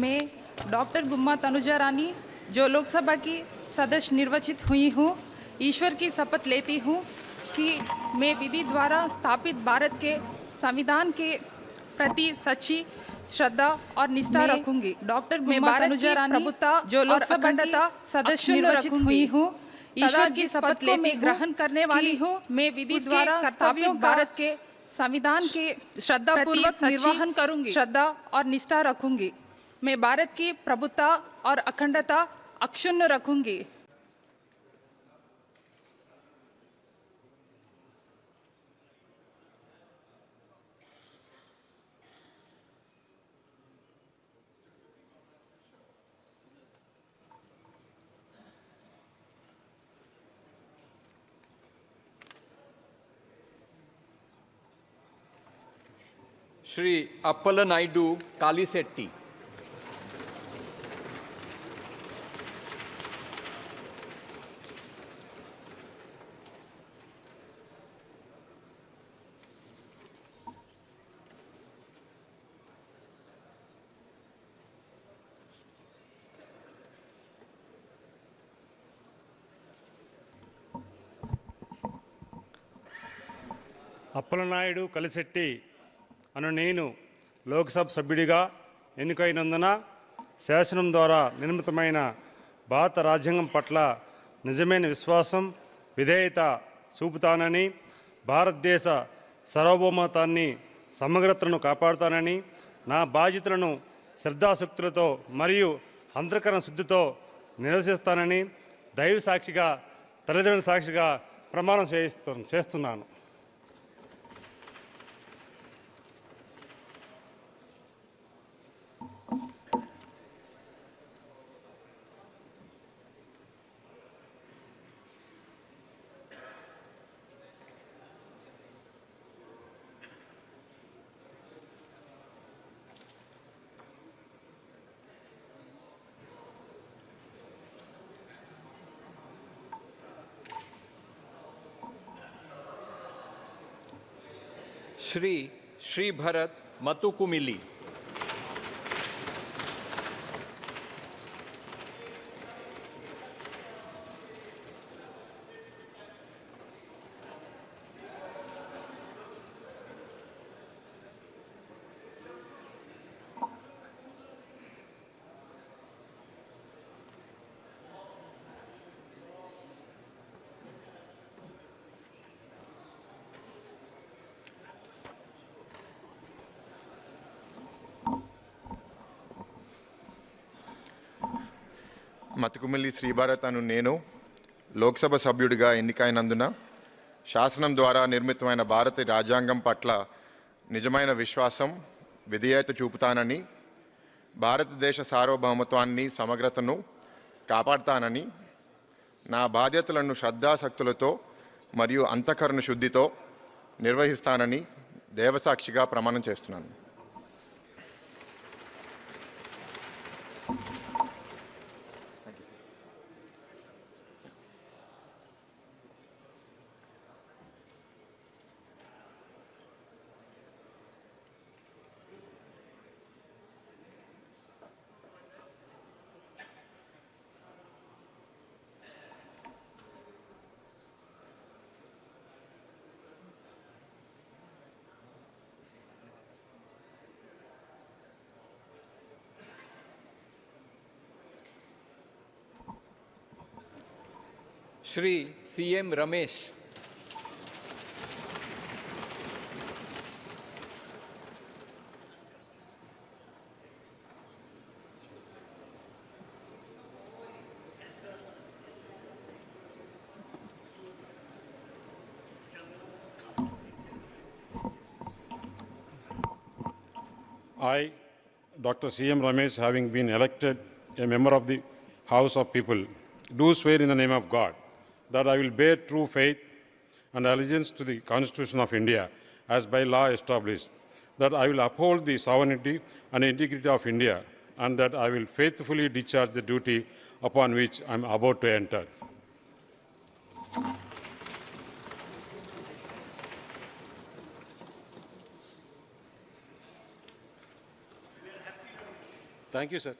मैं डॉक्टर गुम्मा तनुजा रानी, जो लोकसभा की सदस्य निर्वाचित हुई हूँ, ईश्वर की शपथ लेती हूँ कि मैं विधि द्वारा स्थापित भारत के संविधान के प्रति सच्ची श्रद्धा और निष्ठा रखूंगी। डॉक्टर गुम्मा तनुजा रानी, प्रभुता जो लोकसभा की सदस्य निर्वाचित हुई हूँ, ईश्वर की शपथ लेती ग्रहण करने वाली हूँ। मैं विधि द्वारा स्थापित भारत के संविधान के श्रद्धापूर्वक निर्वहन करूंगी, श्रद्धा और निष्ठा रखूंगी। मैं भारत की प्रभुता और अखंडता अक्षुण्ण रखूंगी। श्री अप्पल नायडू कालीसेट्टी। అప్పలనాయుడు కలిశెట్టి అను నేను లోక్సభ సభ్యుడిగా ఎన్నికైనందున శాసనం ద్వారా నిర్మితమైన భారత రాజ్యాంగం పట్ల నిజమైన విశ్వాసం, విధేయత చూపుతానని, భారతదేశ సార్వభౌమత్వాన్ని, సమగ్రతను కాపాడుతానని, నా బాధ్యతలను శ్రద్ధాశక్తులతో మరియు అంతఃకరణ శుద్ధితో నిర్వహిస్తానని దైవ సాక్షిగా, తల్లిదండ్రుల సాక్షిగా ప్రమాణం చేస్తున్నాను. श्री भरत मतुकुमिली। మతుకుమిల్లి శ్రీభారత్ అను నేను లోక్సభ సభ్యుడిగా ఎన్నికైనందున శాసనం ద్వారా నిర్మితమైన భారత రాజ్యాంగం పట్ల నిజమైన విశ్వాసం, విధేయత చూపుతానని, భారతదేశ సార్వభౌమత్వాన్ని, సమగ్రతను కాపాడుతానని, నా బాధ్యతలను శ్రద్ధాశక్తులతో మరియు అంతఃకరణ శుద్ధితో నిర్వహిస్తానని దేవసాక్షిగా ప్రమాణం చేస్తున్నాను. Shri CM Ramesh. I, Dr. CM Ramesh, having been elected a member of the House of People, do swear in the name of God that I will bear true faith and allegiance to the Constitution of India as by law established, that I will uphold the sovereignty and integrity of India, and that I will faithfully discharge the duty upon which I am about to enter. Thank you, sir.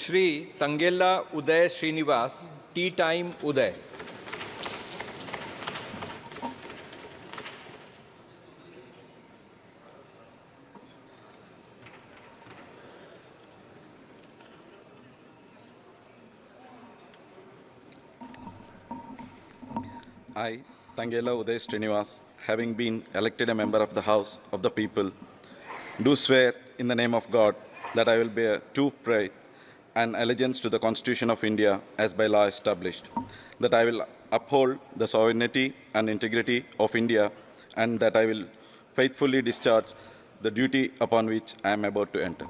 Shri Tangella Uday Srinivas, Tea Time Uday. I, Tangela Uday Srinivas, having been elected a member of the House of the People, do swear in the name of God that I will bear true faith and allegiance to the Constitution of India as by law established, that I will uphold the sovereignty and integrity of India, and that I will faithfully discharge the duty upon which I am about to enter.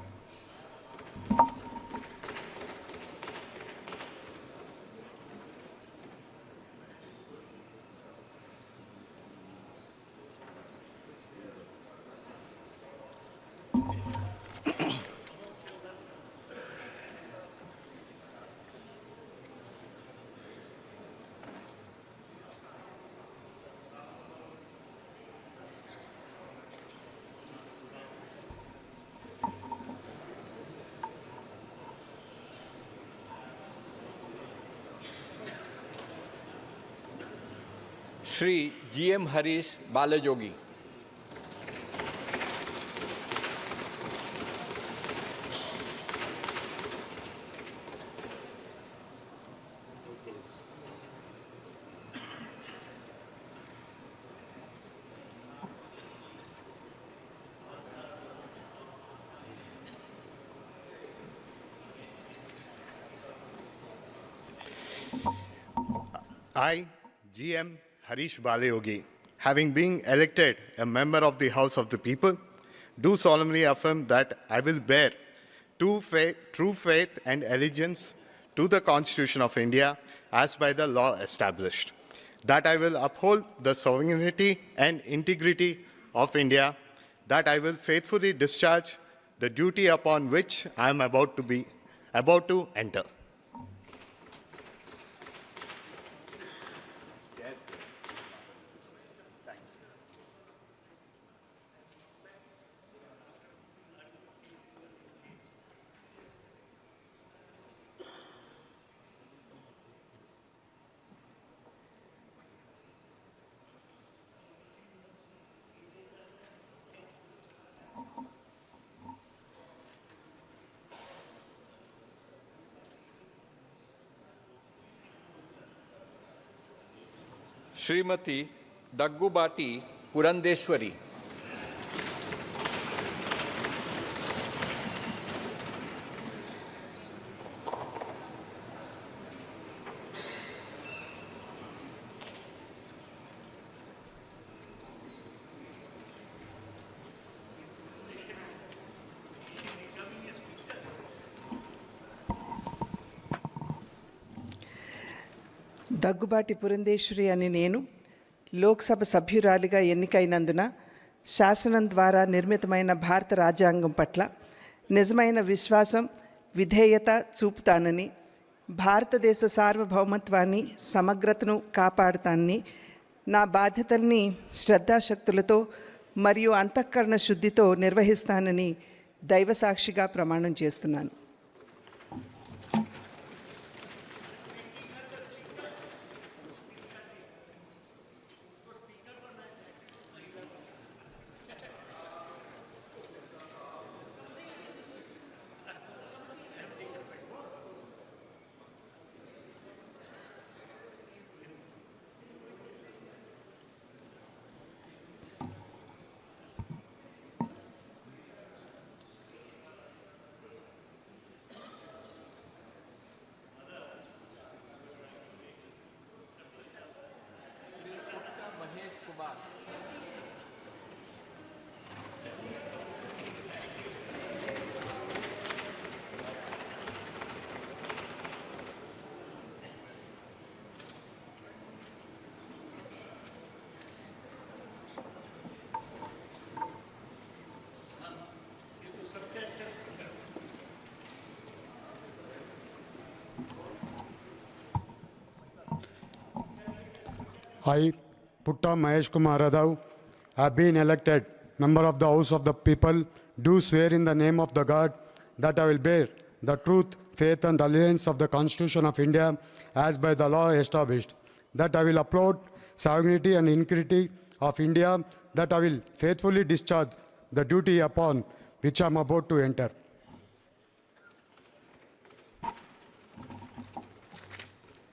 Shri G.M. Harish Balajogi. I, G.M. Harish Balayogi, having been elected a member of the House of the People, do solemnly affirm that I will bear true faith and allegiance to the Constitution of India as by the law established, that I will uphold the sovereignty and integrity of India, that I will faithfully discharge the duty upon which I am about to enter. Srimati Daggubati Purandeshwari. Daggubati Purandeswari అని నేను లోక్సభ సభ్యురాలిగా ఎన్నికైనందున శాసనం ద్వారా నిర్మితమైన భారత రాజ్యాంగం పట్ల నిజమైన విశ్వాసం విధేయత చూపుతానని, భారతదేశ సార్వభౌమత్వాన్ని సమగ్రతను కాపాడుతానని, నా బాధ్యతల్ని శ్రద్ధాశక్తులతో మరియు అంతఃకరణ శుద్ధితో నిర్వహిస్తానని దైవసాక్షిగా ప్రమాణం చేస్తున్నాను. I, Putta Mahesh Kumar Radav, have been elected member of the House of the People, do swear in the name of the God that I will bear the truth, faith and allegiance of the Constitution of India as by the law established, that I will uphold sovereignty and integrity of India, that I will faithfully discharge the duty upon which I am about to enter.